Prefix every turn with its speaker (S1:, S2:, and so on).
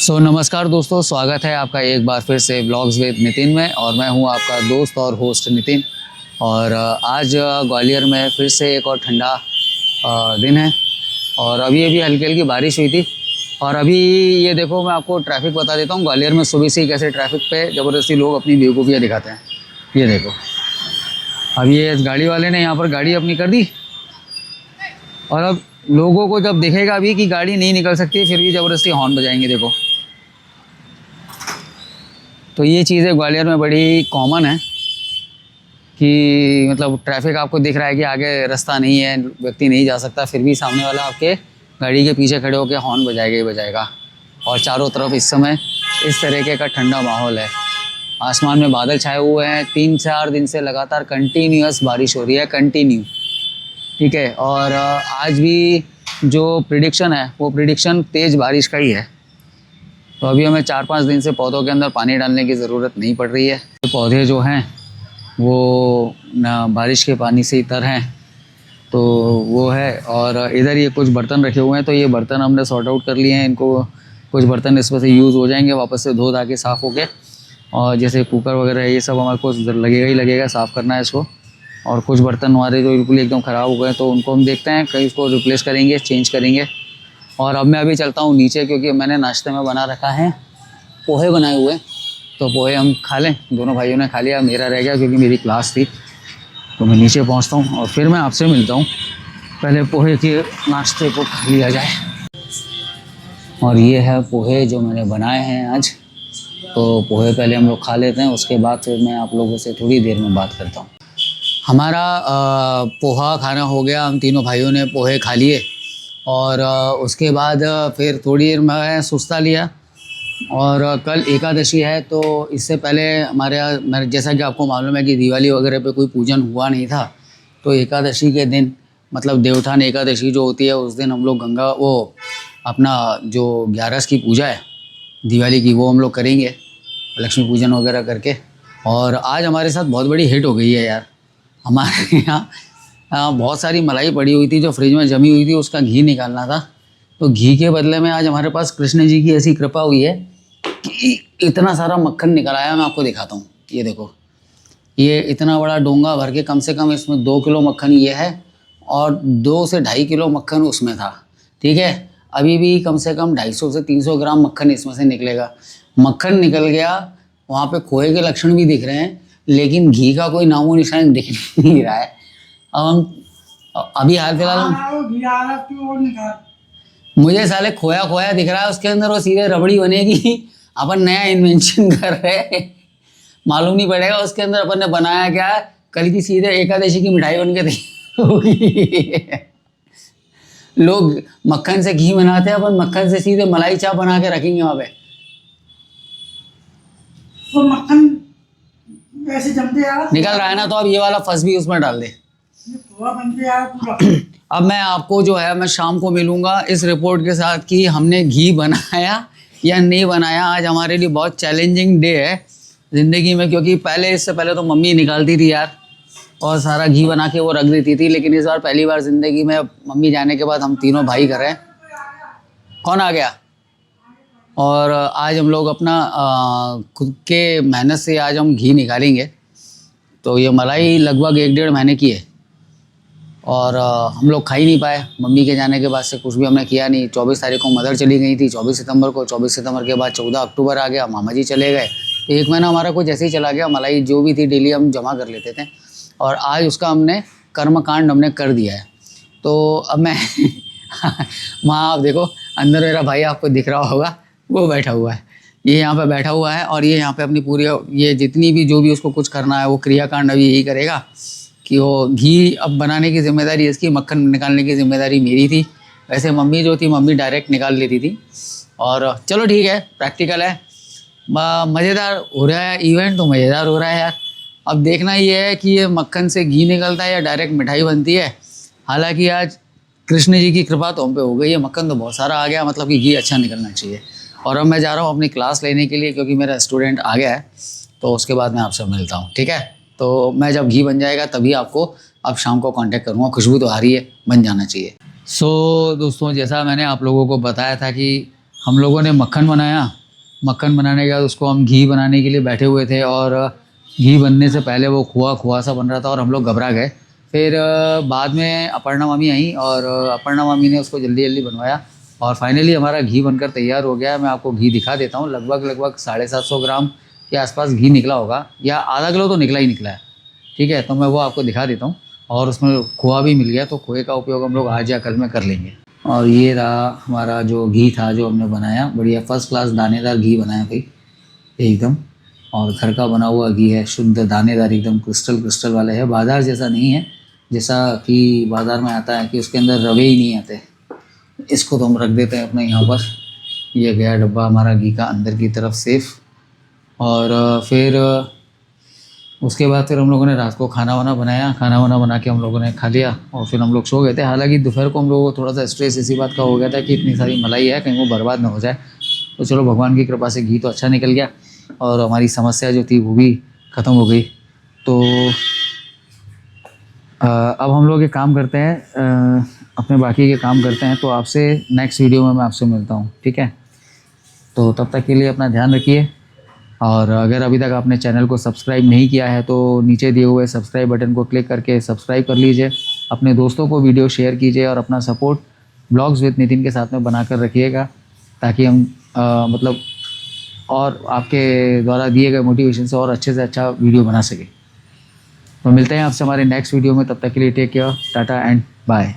S1: नमस्कार दोस्तों, स्वागत है आपका एक बार फिर से ब्लॉग्स विद नितिन में। और मैं हूं आपका दोस्त और होस्ट नितिन। और आज ग्वालियर में फिर से एक और ठंडा दिन है और अभी हल्की हल्की बारिश हुई थी। और अभी ये देखो, मैं आपको ट्रैफिक बता देता हूँ ग्वालियर में सुबह से ही कैसे ट्रैफिक पे ज़बरदस्ती लोग अपनी बेवकूफ़ियाँ दिखाते हैं। ये देखो, अब ये इस गाड़ी वाले ने यहाँ पर गाड़ी अपनी कर दी और अब लोगों को जब दिखेगा अभी कि गाड़ी नहीं निकल सकती फिर भी ज़बरदस्ती हॉर्न बजाएंगे। देखो, तो ये चीज़ें ग्वालियर में बड़ी कॉमन है कि मतलब ट्रैफिक आपको दिख रहा है कि आगे रास्ता नहीं है, व्यक्ति नहीं जा सकता, फिर भी सामने वाला आपके गाड़ी के पीछे खड़े होकर हॉर्न बजाएगा ही बजाएगा। और चारों तरफ इस समय इस तरीके का ठंडा माहौल है। आसमान में बादल छाए हुए हैं, 3-4 दिन से लगातार कंटिन्यूअस बारिश हो रही है, कंटिन्यू। ठीक है, और आज भी जो प्रिडिक्शन है वो प्रिडिक्शन तेज़ बारिश का ही है। तो अभी हमें 4-5 दिन से पौधों के अंदर पानी डालने की ज़रूरत नहीं पड़ रही है। तो पौधे जो हैं वो ना बारिश के पानी से ही तर हैं, तो वो है। और इधर ये कुछ बर्तन रखे हुए हैं, तो ये बर्तन हमने सॉर्ट आउट कर लिए हैं। इनको कुछ बर्तन इसमें से यूज़ हो जाएंगे वापस से धो धा के साफ़ हो के। और जैसे कुकर वगैरह है, ये सब हमारे को लगेगा ही लगेगा, साफ़ करना है इसको। और कुछ बर्तन हमारे जो बिल्कुल एकदम ख़राब हो गए तो उनको हम देखते हैं कहीं उसको रिप्लेस करेंगे, चेंज करेंगे। और अब मैं अभी चलता हूँ नीचे, क्योंकि मैंने नाश्ते में बना रखा है पोहे बनाए हुए, तो पोहे हम खा लें। दोनों भाइयों ने खा लिया, मेरा रह गया क्योंकि मेरी क्लास थी। तो मैं नीचे पहुँचता हूँ और फिर मैं आपसे मिलता हूँ। पहले पोहे के नाश्ते को खा लिया जाए। और ये है पोहे जो मैंने बनाए हैं आज। तो पोहे पहले हम लोग खा लेते हैं, उसके बाद फिर मैं आप लोगों से थोड़ी देर में बात करता हूँ। हमारा पोहा खाना हो गया, हम तीनों भाइयों ने पोहे खा लिए। और उसके बाद फिर थोड़ी देर मैं सुस्ता लिया। और कल एकादशी है, तो इससे पहले हमारे यहाँ जैसा कि आपको मालूम है कि दिवाली वगैरह पे कोई पूजन हुआ नहीं था। तो एकादशी के दिन मतलब देवउठान एकादशी जो होती है, उस दिन हम लोग गंगा वो अपना जो 11 की पूजा है दिवाली की, वो हम लोग करेंगे लक्ष्मी पूजन वगैरह करके। और आज हमारे साथ बहुत बड़ी हिट हो गई है यार। हमारे यहाँ बहुत सारी मलाई पड़ी हुई थी जो फ्रिज में जमी हुई थी, उसका घी निकालना था। तो घी के बदले में आज हमारे पास कृष्ण जी की ऐसी कृपा हुई है कि इतना सारा मक्खन निकल आया। मैं आपको दिखाता हूँ, ये देखो, ये इतना बड़ा डोंगा भर के, कम से कम इसमें 2 किलो मक्खन ये है और 2 से 2.5 किलो मक्खन उसमें था। ठीक है, अभी भी कम से कम 250 से 300 ग्राम मक्खन इसमें से निकलेगा। मक्खन निकल गया, वहाँ पे खोए के लक्षण भी दिख रहे हैं, लेकिन घी का कोई नामो निशान दिख नहीं रहा है। अब हम अभी हाल फिलहाल मुझे साले खोया खोया दिख रहा है उसके अंदर, वो सीधे रबड़ी बनेगी। अपन नया इन्वेंशन कर रहे हैं, मालूम नहीं पड़ेगा उसके अंदर अपन ने बनाया क्या है। कल की सीधे एकादशी की मिठाई बन के होगी। लोग मक्खन से घी बनाते हैं, अपन मक्खन से सीधे मलाई चाप बना के रखेंगे वहां पे।
S2: तो मक्खन ऐसे जमते यार
S1: निकल रहा है ना, तो अब ये वाला फंस भी उसमें डाल दे।
S2: बनते यार पूरा।
S1: अब मैं आपको जो है, मैं शाम को मिलूंगा इस रिपोर्ट के साथ कि हमने घी बनाया या नहीं बनाया। आज हमारे लिए बहुत चैलेंजिंग डे है ज़िंदगी में, क्योंकि इससे पहले तो मम्मी निकालती थी यार और सारा घी बना के वो रख देती थी, लेकिन इस बार पहली बार ज़िंदगी में मम्मी जाने के बाद हम तीनों भाई कर रहे हैं। कौन आ गया? और आज हम लोग अपना खुद के मेहनत से आज हम घी निकालेंगे। तो ये मलाई लगभग 1-1.5 महीने की है और हम लोग खा ही नहीं पाए। मम्मी के जाने के बाद से कुछ भी हमने किया नहीं। 24 तारीख को मदर चली गई थी, 24 सितंबर को। 24 सितंबर के बाद 14 अक्टूबर आ गया, मामा जी चले गए। तो 1 महीना हमारा कुछ ऐसे ही चला गया। मलाई जो भी थी डेली हम जमा कर लेते थे और आज उसका हमने कर्मकांड हमने कर दिया है। तो अब मैं वहाँ आप देखो, अंदर मेरा भाई आपको दिख रहा होगा, वो बैठा हुआ है। ये यहाँ पे बैठा हुआ है और ये यहाँ पे अपनी पूरी ये जितनी भी जो भी उसको कुछ करना है वो क्रियाकांड अभी यही करेगा कि वो घी अब बनाने की जिम्मेदारी इसकी, मक्खन निकालने की जिम्मेदारी मेरी थी। वैसे मम्मी जो थी, मम्मी डायरेक्ट निकाल लेती थी। और चलो ठीक है, प्रैक्टिकल है, मज़ेदार हो रहा है इवेंट, तो मज़ेदार हो रहा है यार। अब देखना ये है कि ये मक्खन से घी निकलता है या डायरेक्ट मिठाई बनती है। हालांकि आज कृष्ण जी की कृपा तो हम पे हो गई है, मक्खन तो बहुत सारा आ गया, मतलब कि घी अच्छा निकलना चाहिए। और अब मैं जा रहा हूँ अपनी क्लास लेने के लिए, क्योंकि मेरा स्टूडेंट आ गया है। तो उसके बाद मैं आपसे मिलता हूँ, ठीक है? तो मैं जब घी बन जाएगा तभी आपको अब शाम को कांटेक्ट करूँगा। खुशबू तो आ रही है, बन जाना चाहिए। दोस्तों, जैसा मैंने आप लोगों को बताया था कि हम लोगों ने मक्खन बनाया। मक्खन बनाने के बाद उसको हम घी बनाने के लिए बैठे हुए थे और घी बनने से पहले वो खोआ सा बन रहा था और हम लोग घबरा गए। फिर बाद में अपर्णा मामी आई और अपर्णा मामी ने उसको जल्दी जल्दी बनवाया और फाइनली हमारा घी बनकर तैयार हो गया है। मैं आपको घी दिखा देता हूँ। लगभग 750 ग्राम के आसपास घी निकला होगा या आधा किलो तो निकला ही निकला है। ठीक है, तो मैं वो आपको दिखा देता हूँ। और उसमें खोआ भी मिल गया, तो खोए का उपयोग हम लोग आज या कल में कर लेंगे। और ये रहा हमारा जो घी था जो हमने बनाया, बढ़िया फर्स्ट क्लास दानेदार घी बनाया भाई एकदम। और घर का बना हुआ घी है, शुद्ध दानेदार एकदम क्रिस्टल वाले है। बाज़ार जैसा नहीं है, जैसा कि बाज़ार में आता है कि उसके अंदर रवे ही नहीं आते। इसको तो हम रख देते हैं अपने यहाँ पर। ये गया डब्बा हमारा घी का अंदर की तरफ सेफ। और फिर उसके बाद फिर हम लोगों ने रात को खाना वाना बनाया। खाना वाना बना के हम लोगों ने खा लिया और फिर हम लोग सो गए थे। हालांकि दोपहर को हम लोगों को थोड़ा सा स्ट्रेस इसी बात का हो गया था कि इतनी सारी मलाई है, कहीं वो बर्बाद ना हो जाए। तो चलो भगवान की कृपा से घी तो अच्छा निकल गया और हमारी समस्या जो थी वो भी ख़त्म हो गई। तो अब हम लोग ये काम करते हैं, अपने बाकी के काम करते हैं। तो आपसे नेक्स्ट वीडियो में मैं आपसे मिलता हूँ, ठीक है। तो तब तक के लिए अपना ध्यान रखिए। और अगर अभी तक आपने चैनल को सब्सक्राइब नहीं किया है तो नीचे दिए हुए सब्सक्राइब बटन को क्लिक करके सब्सक्राइब कर लीजिए। अपने दोस्तों को वीडियो शेयर कीजिए और अपना सपोर्ट ब्लॉग्स विद नितिन के साथ में बनाकर रखिएगा, ताकि हम मतलब और आपके द्वारा दिए गए मोटिवेशन से और अच्छे से अच्छा वीडियो बना सके। तो मिलते हैं आपसे हमारे नेक्स्ट वीडियो में। तब तक के लिए take care, tata and bye.